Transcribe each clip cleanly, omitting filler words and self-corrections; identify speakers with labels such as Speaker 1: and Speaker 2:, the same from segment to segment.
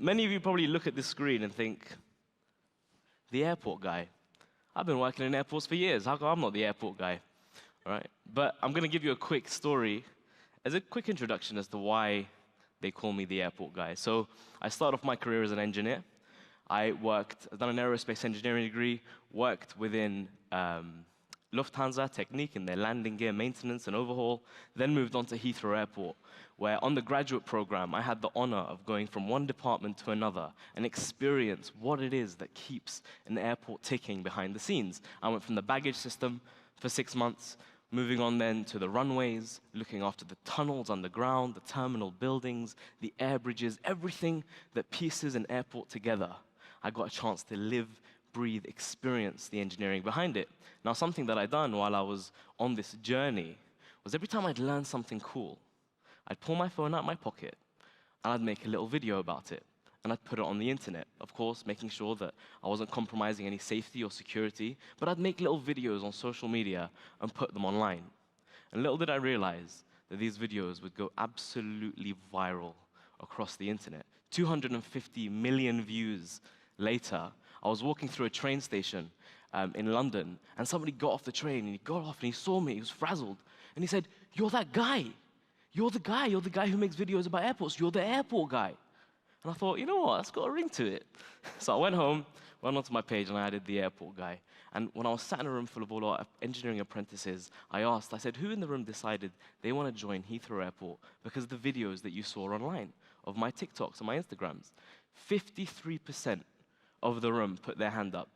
Speaker 1: Many of you probably look at this screen and think, the airport guy. I've been working in airports for years. How come I'm not the airport guy? All right? But I'm going to give you a quick story as a quick introduction as to why they call me the airport guy. So I started off my career as an engineer. I've done an aerospace engineering degree, worked within Lufthansa Technique in their landing gear maintenance and overhaul, then moved on to Heathrow Airport, where on the graduate program, I had the honor of going from one department to another and experience what it is that keeps an airport ticking behind the scenes. I went from the baggage system for 6 months, moving on then to the runways, looking after the tunnels underground, the terminal buildings, the air bridges, everything that pieces an airport together. I got a chance to live, breathe, experience the engineering behind it. Now, something that I'd done while I was on this journey was every time I'd learn something cool, I'd pull my phone out my pocket and I'd make a little video about it. And I'd put it on the internet, of course, making sure that I wasn't compromising any safety or security, but I'd make little videos on social media and put them online. And little did I realize that these videos would go absolutely viral across the internet. 250 million views later, I was walking through a train station in London, and somebody got off the train, and he got off, and he saw me, he was frazzled, and he said, "You're that guy. You're the guy who makes videos about airports. You're the airport guy." And I thought, you know what, that's got a ring to it. So I went home, went onto my page, and I added the airport guy. And when I was sat in a room full of all our engineering apprentices, I said, who in the room decided they want to join Heathrow Airport because of the videos that you saw online of my TikToks and my Instagrams? 53% of the room put their hand up,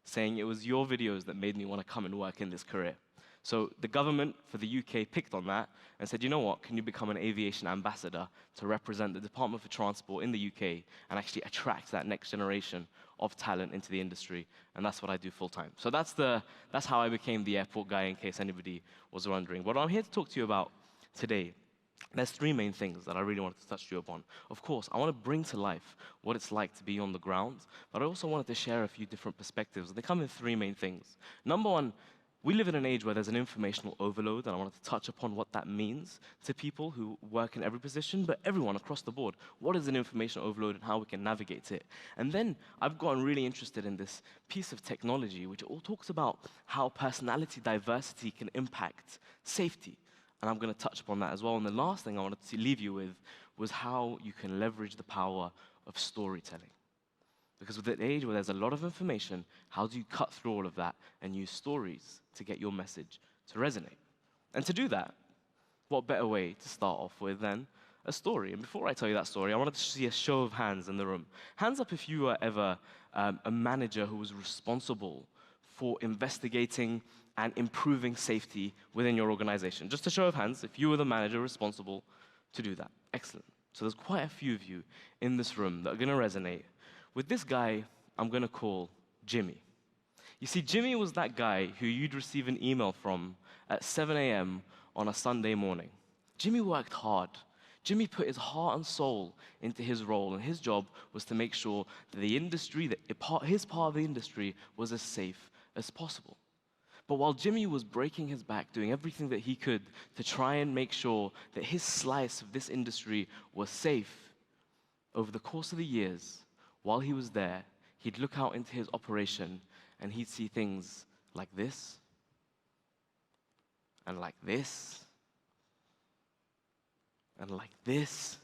Speaker 1: saying it was your videos that made me want to come and work in this career. So the government for the UK picked on that and said, you know what, can you become an aviation ambassador to represent the Department for Transport in the UK and actually attract that next generation of talent into the industry? And that's what I do full time. So that's how I became the airport guy, in case anybody was wondering. What I'm here to talk to you about today, there's 3 main things that I really wanted to touch you upon. Of course, I want to bring to life what it's like to be on the ground, but I also wanted to share a few different perspectives. They come in 3 main things. Number 1, we live in an age where there's an informational overload, and I wanted to touch upon what that means to people who work in every position, but everyone across the board. What is an information overload and how we can navigate it? And then I've gotten really interested in this piece of technology, which all talks about how personality diversity can impact safety. And I'm going to touch upon that as well. And the last thing I wanted to leave you with was how you can leverage the power of storytelling. Because with an age where there's a lot of information, how do you cut through all of that and use stories to get your message to resonate? And to do that, what better way to start off with than a story? And before I tell you that story, I wanted to see a show of hands in the room. Hands up if you were ever a manager who was responsible for investigating and improving safety within your organization. Just a show of hands if you were the manager responsible to do that. Excellent. So there's quite a few of you in this room that are going to resonate with this guy I'm going to call Jimmy. You see, Jimmy was that guy who you'd receive an email from at 7 a.m. on a Sunday morning. Jimmy worked hard. Jimmy put his heart and soul into his role, and his job was to make sure that the industry, his part of the industry, was as safe as possible. But while Jimmy was breaking his back, doing everything that he could to try and make sure that his slice of this industry was safe, over the course of the years, while he was there, he'd look out into his operation and he'd see things like this, and like this, and like this.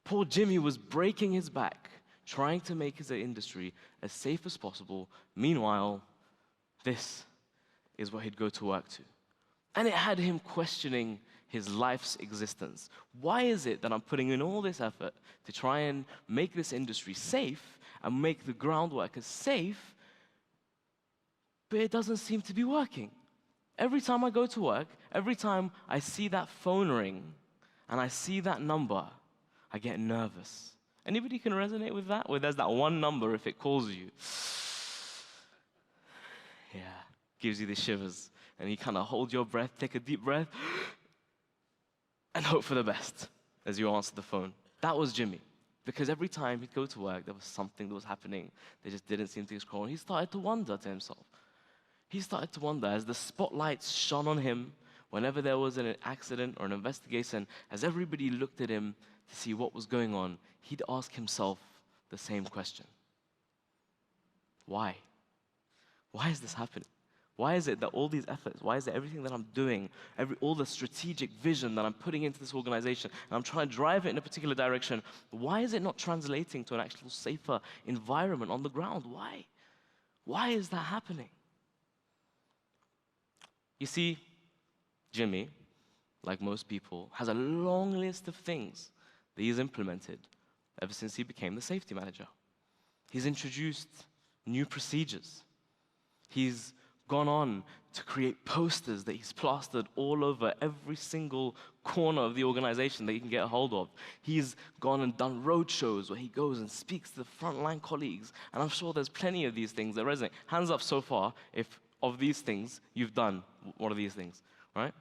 Speaker 1: Poor Jimmy was breaking his back, trying to make his industry as safe as possible. Meanwhile, this is what he'd go to work to. And it had him questioning his life's existence. Why is it that I'm putting in all this effort to try and make this industry safe and make the ground workers safe, but it doesn't seem to be working? Every time I go to work, every time I see that phone ring and I see that number, I get nervous. Anybody can resonate with that? Where there's that one number, if it calls you, yeah, gives you the shivers. And you kind of hold your breath, take a deep breath, and hope for the best as you answer the phone. That was Jimmy. Because every time he'd go to work, there was something that was happening that just didn't seem to scroll. He started to wonder to himself. He started to wonder as the spotlights shone on him, whenever there was an accident or an investigation, as everybody looked at him to see what was going on, he'd ask himself the same question. Why? Why is this happening? Why is it that all these efforts, why is it everything that I'm doing, all the strategic vision that I'm putting into this organization, and I'm trying to drive it in a particular direction, why is it not translating to an actual safer environment on the ground? Why? Why is that happening? You see, Jimmy, like most people, has a long list of things that he's implemented ever since he became the safety manager. He's introduced new procedures. He's gone on to create posters that he's plastered all over every single corner of the organization that he can get a hold of. He's gone and done road shows where he goes and speaks to the frontline colleagues. And I'm sure there's plenty of these things that resonate. Hands up so far if of these things you've done one of these things, right?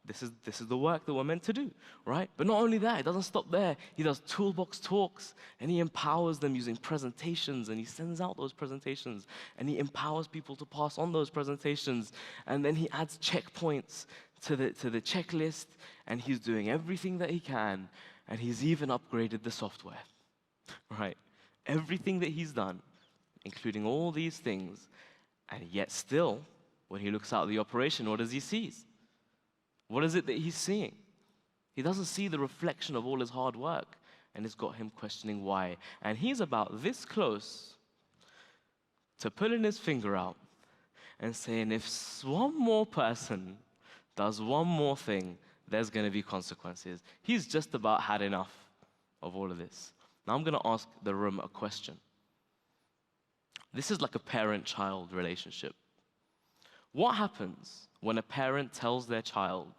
Speaker 1: This is the work that we're meant to do, right? But not only that, it doesn't stop there. He does toolbox talks, and he empowers them using presentations, and he sends out those presentations, and he empowers people to pass on those presentations, and then he adds checkpoints to the checklist, and he's doing everything that he can, and he's even upgraded the software, right? Everything that he's done, including all these things, and yet still, when he looks out at the operation, what does he see? What is it that he's seeing? He doesn't see the reflection of all his hard work, and it's got him questioning why. And he's about this close to pulling his finger out and saying, if one more person does one more thing, there's going to be consequences. He's just about had enough of all of this. Now I'm going to ask the room a question. This is like a parent-child relationship. What happens when a parent tells their child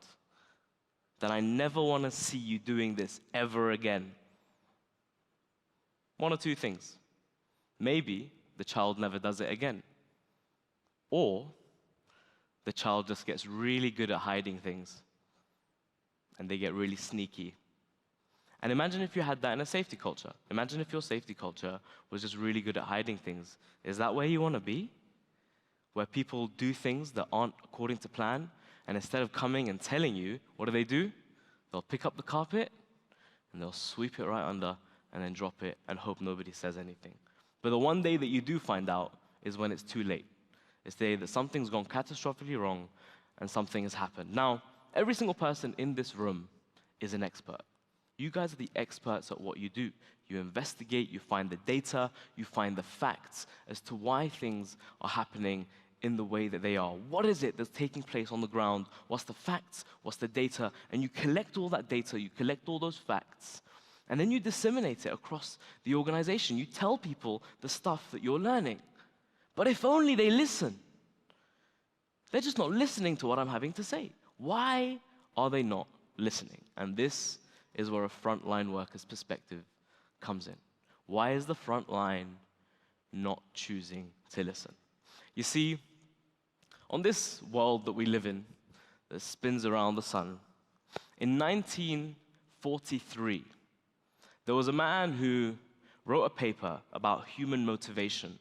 Speaker 1: that I never want to see you doing this ever again? One or two things. Maybe the child never does it again. Or the child just gets really good at hiding things and they get really sneaky. And imagine if you had that in a safety culture. Imagine if your safety culture was just really good at hiding things. Is that where you want to be? Where people do things that aren't according to plan, and instead of coming and telling you, what do? They'll pick up the carpet, and they'll sweep it right under, and then drop it, and hope nobody says anything. But the one day that you do find out is when it's too late. It's the day that something's gone catastrophically wrong, and something has happened. Now, every single person in this room is an expert. You guys are the experts at what you do. You investigate, you find the data, you find the facts as to why things are happening in the way that they are. What is it that's taking place on the ground? What's the facts? What's the data? And you collect all that data, you collect all those facts, and then you disseminate it across the organization. You tell people the stuff that you're learning. But if only they listen. They're just not listening to what I'm having to say. Why are they not listening? And this is where a frontline worker's perspective comes in. Why is the front line not choosing to listen? You see, on this world that we live in, that spins around the sun, in 1943, there was a man who wrote a paper about human motivation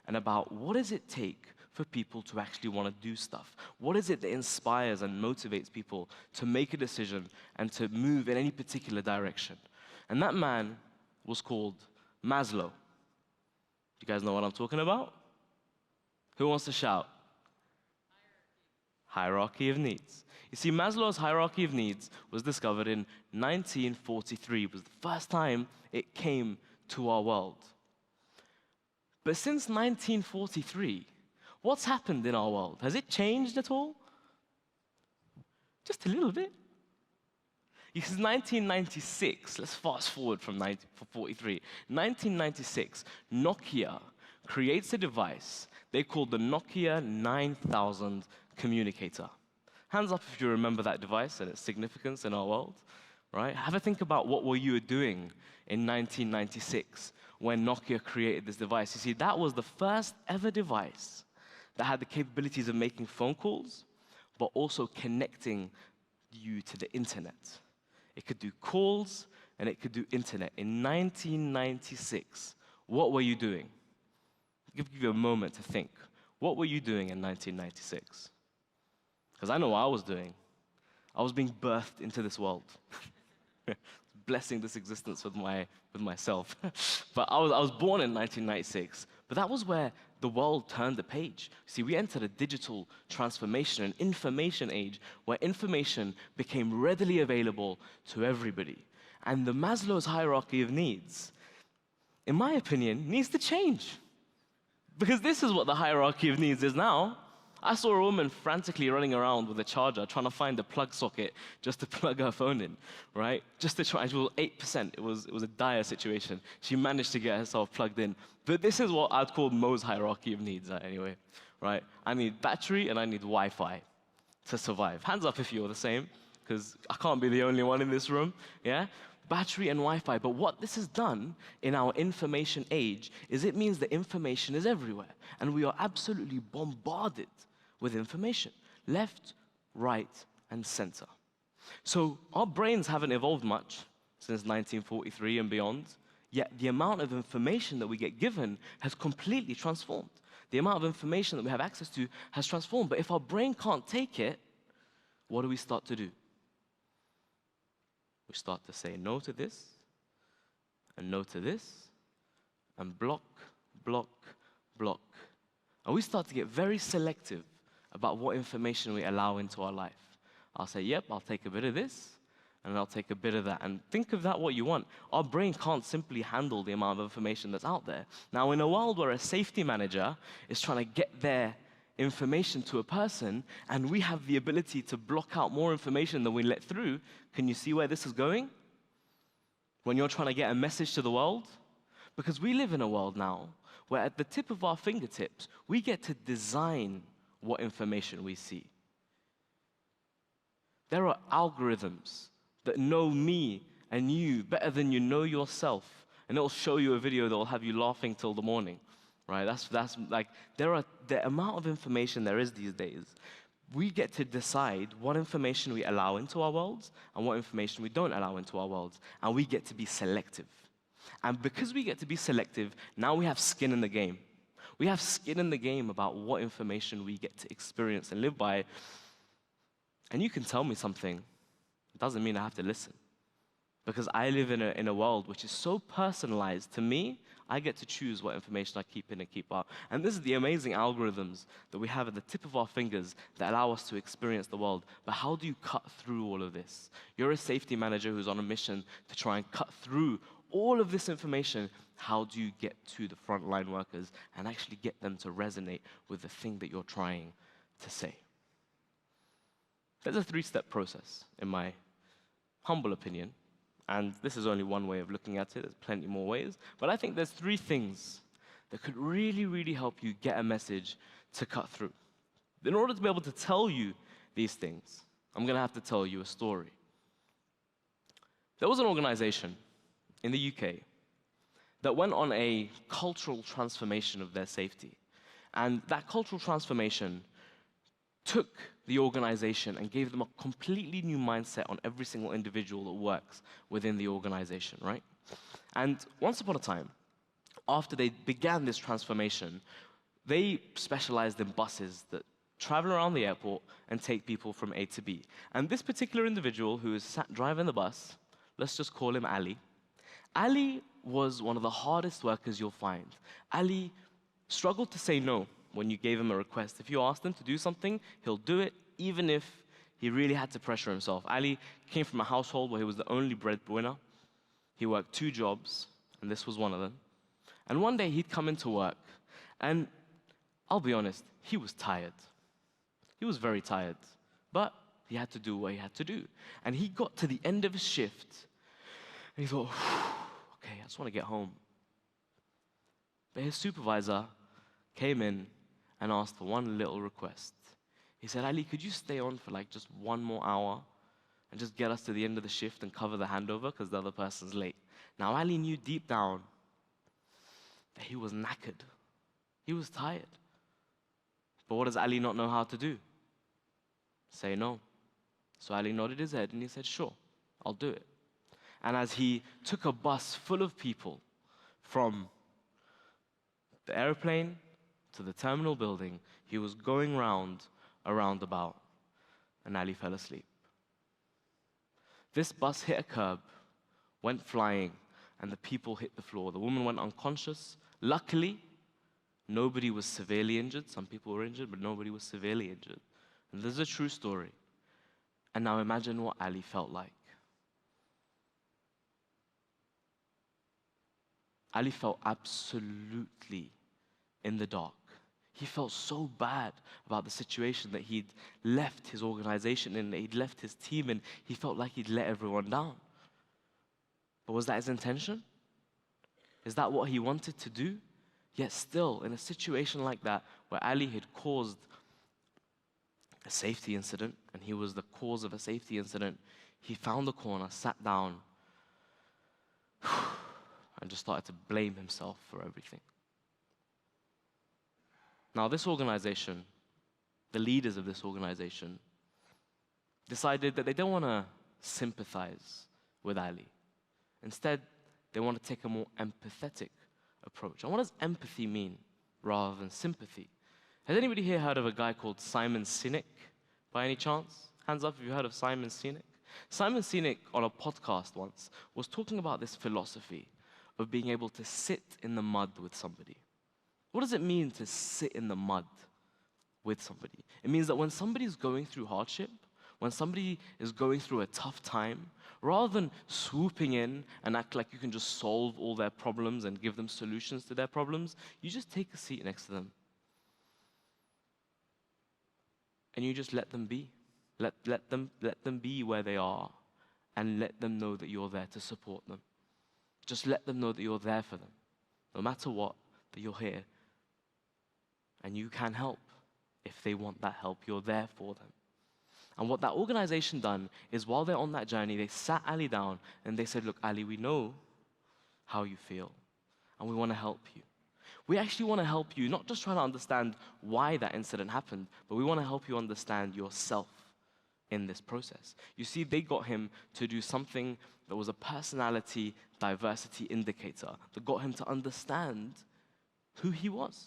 Speaker 1: and about what does it take for people to actually want to do stuff? What is it that inspires and motivates people to make a decision and to move in any particular direction? And that man was called Maslow. You guys know what I'm talking about? Who wants to shout? Hierarchy of needs. You see, Maslow's hierarchy of needs was discovered in 1943. It was the first time it came to our world. But since 1943, what's happened in our world? Has it changed at all? Just a little bit. This is 1996. Let's fast forward from 1943. 1996, Nokia creates a device they called the Nokia 9000 communicator. Hands up if you remember that device and its significance in our world, right? Have a think about what were you doing in 1996 when Nokia created this device. You see, that was the first ever device that had the capabilities of making phone calls, but also connecting you to the internet. It could do calls, and it could do internet. In 1996, what were you doing? I'll give you a moment to think. What were you doing in 1996? Because I know what I was doing. I was being birthed into this world. blessing this existence with myself. But I was born in 1996. But that was where the world turned the page. See, we entered a digital transformation, an information age, where information became readily available to everybody. And the Maslow's hierarchy of needs, in my opinion, needs to change. Because this is what the hierarchy of needs is now. I saw a woman frantically running around with a charger, trying to find a plug socket just to plug her phone in, right? Just to try, she was 8%. It was a dire situation. She managed to get herself plugged in. But this is what I'd call Mo's hierarchy of needs, anyway, right? I need battery and I need Wi-Fi to survive. Hands up if you're the same, because I can't be the only one in this room, yeah? Battery and Wi-Fi. But what this has done in our information age is it means that information is everywhere. And we are absolutely bombarded with information, left, right, and center. So our brains haven't evolved much since 1943 and beyond, yet the amount of information that we get given has completely transformed. The amount of information that we have access to has transformed. But if our brain can't take it, what do we start to do? We start to say no to this, and no to this, and block, block, block. And we start to get very selective about what information we allow into our life. I'll say, yep, I'll take a bit of this, and I'll take a bit of that. And think of that what you want. Our brain can't simply handle the amount of information that's out there. Now, in a world where a safety manager is trying to get their information to a person, and we have the ability to block out more information than we let through, can you see where this is going? When you're trying to get a message to the world? Because we live in a world now where at the tip of our fingertips, we get to design what information we see. There are algorithms that know me and you better than you know yourself, and it'll show you a video that will have you laughing till the morning, right? That's like, the amount of information there is these days. We get to decide what information we allow into our worlds and what information we don't allow into our worlds, and we get to be selective. And because we get to be selective, now we have skin in the game. We have skin in the game about what information we get to experience and live by. And you can tell me something. It doesn't mean I have to listen. Because I live in a world which is so personalized to me, I get to choose what information I keep in and keep out. And this is the amazing algorithms that we have at the tip of our fingers that allow us to experience the world. But how do you cut through all of this? You're a safety manager who's on a mission to try and cut through all of this information. How do you get to the frontline workers and actually get them to resonate with the thing that you're trying to say? There's a three-step process, in my humble opinion. And this is only one way of looking at it. There's plenty more ways. But I think there's three things that could really, really help you get a message to cut through. In order to be able to tell you these things, I'm going to have to tell you a story. There was an organization in the UK that went on a cultural transformation of their safety. And that cultural transformation took the organization and gave them a completely new mindset on every single individual that works within the organization, right? And once upon a time, after they began this transformation, they specialized in buses that travel around the airport and take people from A to B. And this particular individual who is sat driving the bus, let's just call him Ali. Ali was one of the hardest workers you'll find. Ali struggled to say no when you gave him a request. If you asked him to do something, he'll do it, even if he really had to pressure himself. Ali came from a household where he was the only breadwinner. He worked 2 jobs, and this was one of them. And one day he'd come into work, and I'll be honest, he was tired. He was very tired, but he had to do what he had to do. And he got to the end of his shift, and he thought, okay, I just want to get home. But his supervisor came in and asked for one little request. He said, Ali, could you stay on for like just 1 more hour and just get us to the end of the shift and cover the handover because the other person's late? Now, Ali knew deep down that he was knackered. He was tired. But what does Ali not know how to do? Say no. So Ali nodded his head and he said, sure, I'll do it. And as he took a bus full of people from the airplane to the terminal building, he was going round a roundabout, and Ali fell asleep. This bus hit a curb went flying, and the people hit the floor. The woman went unconscious. Luckily, nobody was severely injured. Some people were injured, but nobody was severely injured. And this is a true story. And now imagine what Ali felt like. Ali felt absolutely in the dark. He felt so bad about the situation that he'd left his organization in, that he'd left his team in. He felt like he'd let everyone down. But was that his intention? Is that what he wanted to do? Yet still, in a situation like that, where Ali had caused a safety incident, and he was the cause of a safety incident, he found a corner, sat down, and just started to blame himself for everything. Now, this organization, the leaders of this organization, decided that they don't want to sympathize with Ali. Instead, they want to take a more empathetic approach. And what does empathy mean rather than sympathy? Has anybody here heard of a guy called Simon Sinek, by any chance? Hands up if you've heard of Simon Sinek. Simon Sinek, on a podcast once, was talking about this philosophy of being able to sit in the mud with somebody. What does it mean to sit in the mud with somebody? It means that when somebody's going through hardship, when somebody is going through a tough time, rather than swooping in and act like you can just solve all their problems and give them solutions to their problems, you just take a seat next to them. And you just let them be. Let them be where they are, and let them know that you're there to support them. Just let them know that you're there for them. No matter what, that you're here. And you can help. If they want that help, you're there for them. And what that organization done is, while they're on that journey, they sat Ali down and they said, look, Ali, we know how you feel, and we want to help you. We actually want to help you, not just trying to understand why that incident happened, but we want to help you understand yourself in this process. You see, they got him to do something that was a personality diversity indicator that got him to understand who he was.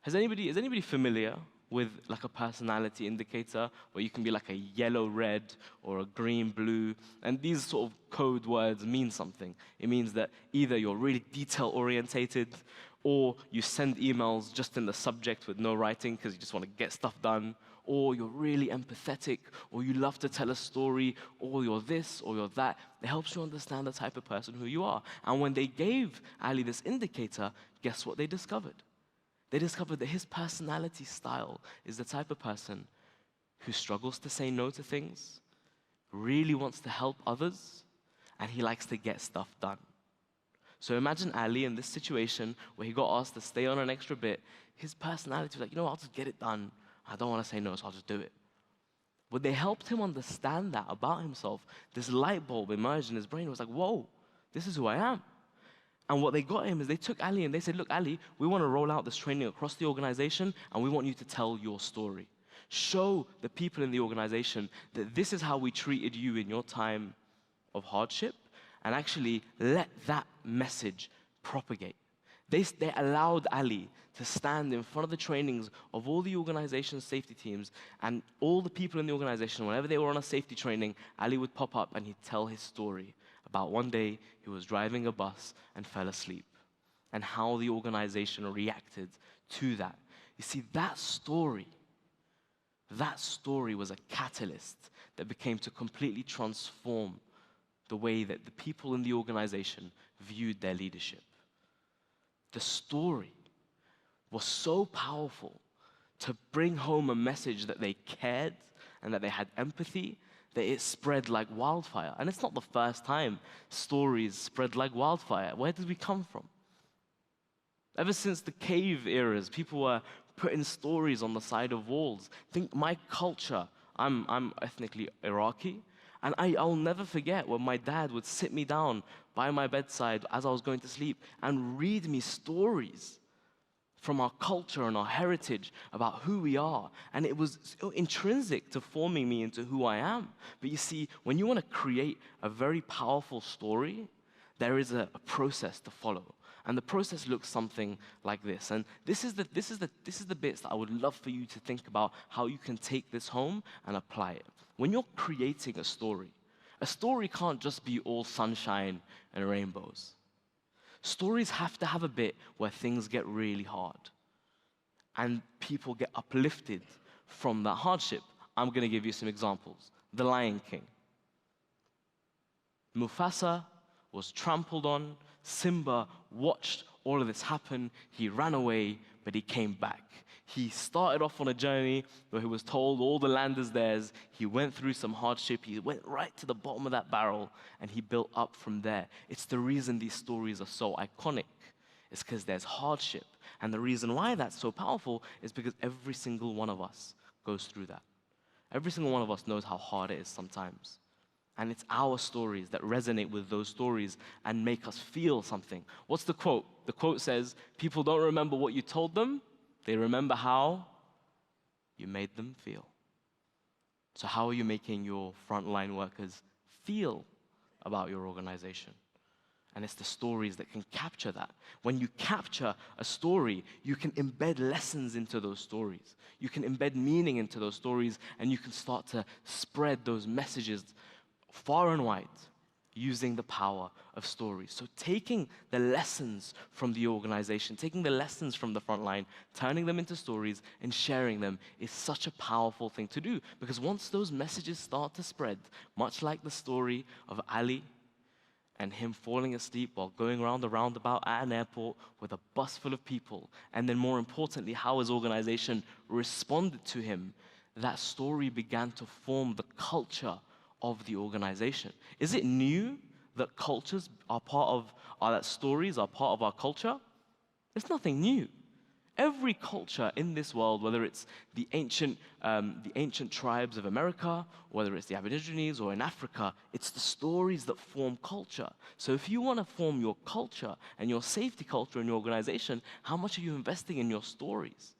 Speaker 1: Is anybody familiar with like a personality indicator where you can be like a yellow red or a green blue, and these sort of code words mean something? It means that either you're really detail orientated, or you send emails just in the subject with no writing because you just want to get stuff done, or you're really empathetic, or you love to tell a story, or you're this or you're that. It helps you understand the type of person who you are. And when they gave Ali this indicator, guess what they discovered? They discovered that his personality style is the type of person who struggles to say no to things, really wants to help others, and he likes to get stuff done. So imagine Ali in this situation where he got asked to stay on an extra bit. His personality was like, you know what, I'll just get it done. I don't want to say no, so I'll just do it. But they helped him understand that about himself. This light bulb emerged in his brain. It was like, whoa, this is who I am. And what they got him is they took Ali and they said, look, Ali, we want to roll out this training across the organization, and we want you to tell your story. Show the people in the organization that this is how we treated you in your time of hardship, and actually let that message propagate. They allowed Ali to stand in front of the trainings of all the organization's safety teams, and all the people in the organization, whenever they were on a safety training, Ali would pop up and he'd tell his story about one day he was driving a bus and fell asleep, and how the organization reacted to that. You see, that story was a catalyst that became to completely transform the way that the people in the organization viewed their leadership. The story was so powerful to bring home a message that they cared and that they had empathy, that it spread like wildfire. And it's not the first time stories spread like wildfire. Where did we come from? Ever since the cave eras, people were putting stories on the side of walls. Think my culture. I'm ethnically Iraqi, and I'll never forget when my dad would sit me down by my bedside as I was going to sleep and read me stories from our culture and our heritage about who we are. And it was so intrinsic to forming me into who I am. But you see, when you want to create a very powerful story, there is a process to follow. And the process looks something like this. And this is the bits that I would love for you to think about how you can take this home and apply it. When you're creating a story, A story can't just be all sunshine and rainbows. Stories have to have a bit where things get really hard and people get uplifted from that hardship. I'm going to give you some examples. The Lion King. Mufasa was trampled on. Simba watched all of this happen. He ran away, but he came back. He started off on a journey where he was told all the land is theirs. He went through some hardship. He went right to the bottom of that barrel, and he built up from there. It's the reason these stories are so iconic. It's because there's hardship. And the reason why that's so powerful is because every single one of us goes through that. Every single one of us knows how hard it is sometimes. And it's our stories that resonate with those stories and make us feel something. What's the quote? The quote says, people don't remember what you told them, they remember how you made them feel. So how are you making your frontline workers feel about your organization? And it's the stories that can capture that. When you capture a story, you can embed lessons into those stories. You can embed meaning into those stories, and you can start to spread those messages far and wide using the power of stories. So taking the lessons from the organization, taking the lessons from the front line, turning them into stories and sharing them is such a powerful thing to do. Because once those messages start to spread, much like the story of Ali and him falling asleep while going around the roundabout at an airport with a bus full of people, and then more importantly, how his organization responded to him, that story began to form the culture of the organization. Is it new that cultures are that stories are part of our culture? It's nothing new. Every culture in this world, whether it's the ancient tribes of America, whether it's the Aborigines or in Africa, it's the stories that form culture. So if you want to form your culture and your safety culture in your organization, how much are you investing in your stories?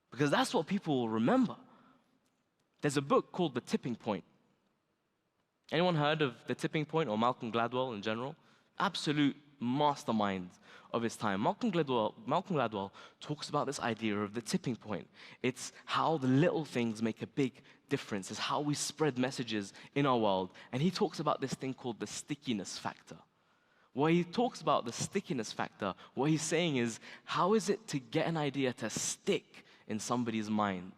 Speaker 1: Because that's what people will remember. There's a book called The Tipping Point. Anyone heard of The Tipping Point or Malcolm Gladwell in general? Absolute mastermind of his time. Malcolm Gladwell talks about this idea of the tipping point. It's how the little things make a big difference. It's how we spread messages in our world. And he talks about this thing called the stickiness factor. When he talks about the stickiness factor, what he's saying is, how is it to get an idea to stick in somebody's mind?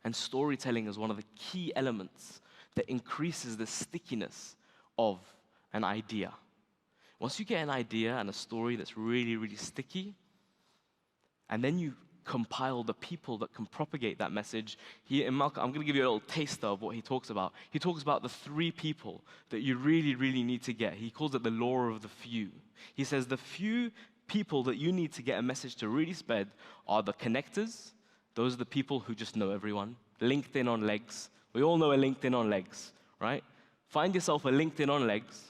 Speaker 1: And storytelling is one of the key elements that increases the stickiness of an idea. Once you get an idea and a story that's really, really sticky, and then you compile the people that can propagate that message. I'm going to give you a little taster of what he talks about. He talks about the 3 people that you really, really need to get. He calls it the law of the few. He says the few people that you need to get a message to really spread are the connectors. Those are the people who just know everyone. LinkedIn on legs. We all know a LinkedIn on legs, right? Find yourself a LinkedIn on legs.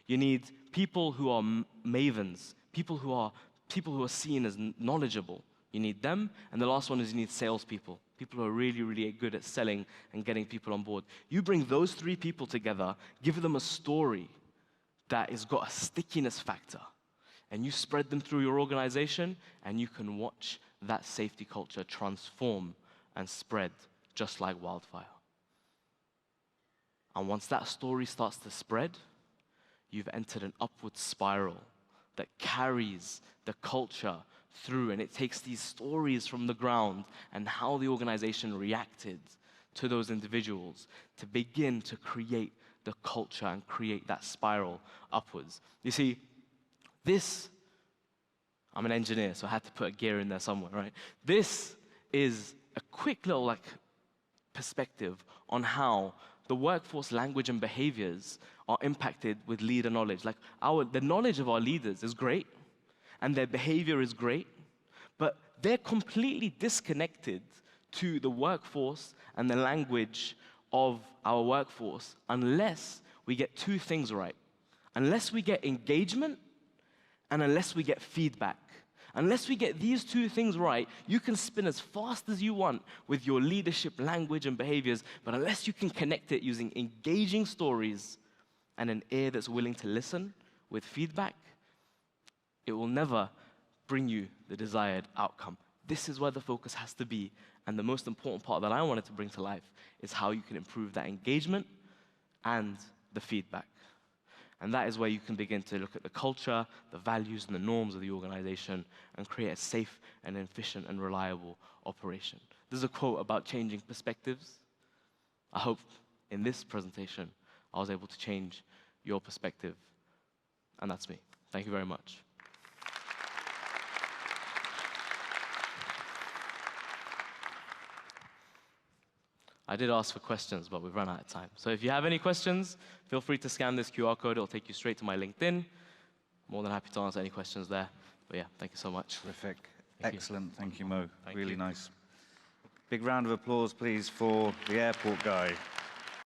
Speaker 1: You need people who are mavens, people who are seen as knowledgeable. You need them. And the last one is you need salespeople, people who are really, really good at selling and getting people on board. You bring those 3 people together, give them a story that has got a stickiness factor, and you spread them through your organization, and you can watch that safety culture transform and spread just like wildfire. And once that story starts to spread, you've entered an upward spiral that carries the culture through, and it takes these stories from the ground and how the organization reacted to those individuals to begin to create the culture and create that spiral upwards. You see, I'm an engineer, so I had to put a gear in there somewhere, right? This is a quick little perspective on how the workforce language and behaviors are impacted with leader knowledge. The knowledge of our leaders is great, and their behavior is great, but they're completely disconnected to the workforce and the language of our workforce unless we get 2 things right. Unless we get engagement and unless we get feedback. Unless we get these 2 things right, you can spin as fast as you want with your leadership language and behaviors, but unless you can connect it using engaging stories and an ear that's willing to listen with feedback, it will never bring you the desired outcome. This is where the focus has to be, and the most important part that I wanted to bring to life is how you can improve that engagement and the feedback. And that is where you can begin to look at the culture, the values, and the norms of the organization and create a safe and efficient and reliable operation. There's a quote about changing perspectives. I hope in this presentation I was able to change your perspective, and that's me. Thank you very much. I did ask for questions, but we've run out of time. So if you have any questions, feel free to scan this QR code. It'll take you straight to my LinkedIn. More than happy to answer any questions there. But yeah, thank you so much.
Speaker 2: Terrific.
Speaker 1: Thank you.
Speaker 2: Excellent. Thank you, Mo.
Speaker 1: Thank
Speaker 2: Really
Speaker 1: you.
Speaker 2: nice. Big round of applause, please, for the airport guy.